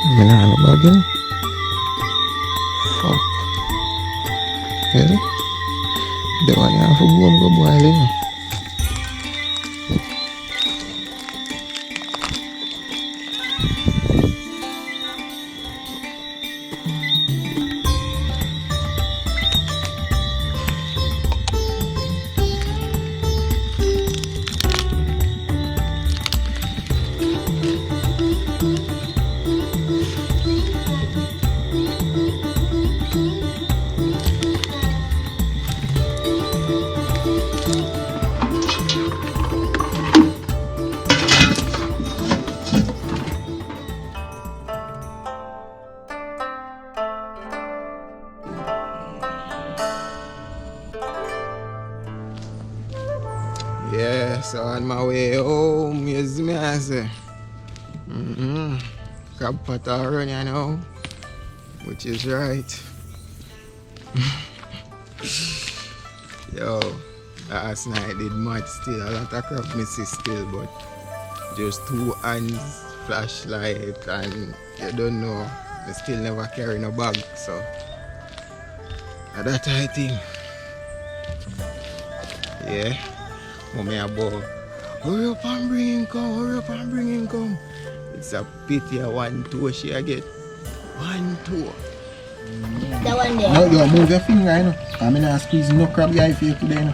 Banana bagging. Fuck. Well, the one you have to go and go boiling. Yeah, so on my way home, you see me, I say, crab pot already, you know, which is right. Yo, last night did much still, a lot of crab misses still, but just 2 hands, flashlight, and you don't know, I still never carry no bag, so that I think, yeah. Mommy about, hurry up and bring him come, hurry up and bring him come. It's a pity a 1 toe she get. 1 toe. That one there. No, you move your finger, you know. I'm not squeezing no crab eye for you today, you know.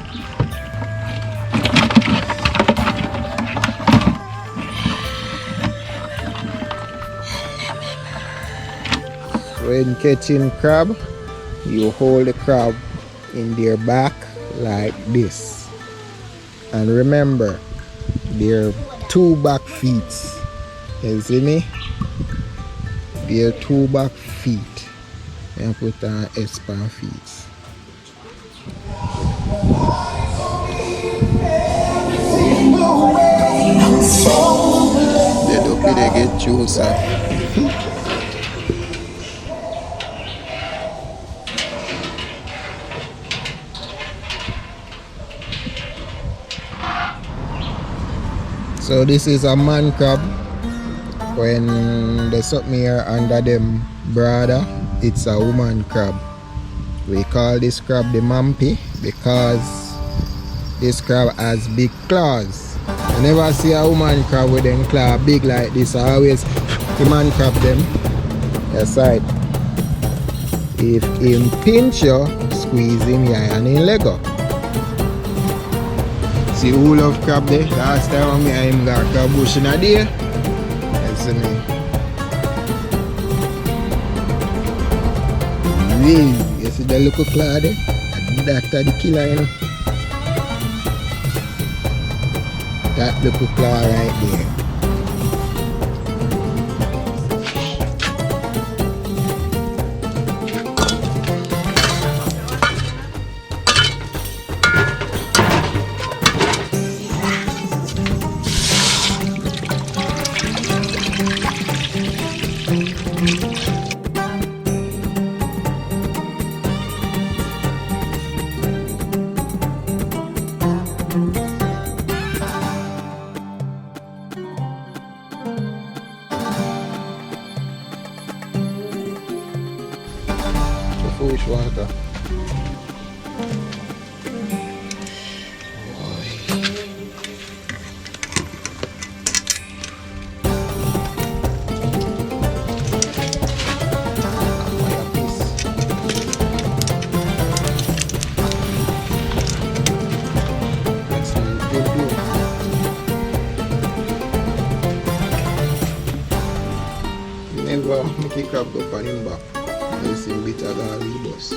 When catching crab, you hold the crab in their back like this. And remember, their 2 back feet. You see me? Their 2 back feet. And put on S-pan feet. They don't they get juice. So this is a man crab. When they something here under them brother, it's a woman crab. We call this crab the mampy because this crab has big claws. You never see a woman crab with them claw big like this. I always the man crab them aside. If him pinch you, squeeze him eye and him leg up. See who love crab there? Last time I him got crab bush in a day. You see me? Really? You see the little claw there? That's the killer, you know? That little claw right there. Fish water. Never make a crab up on him back. You see bitter garlic bus.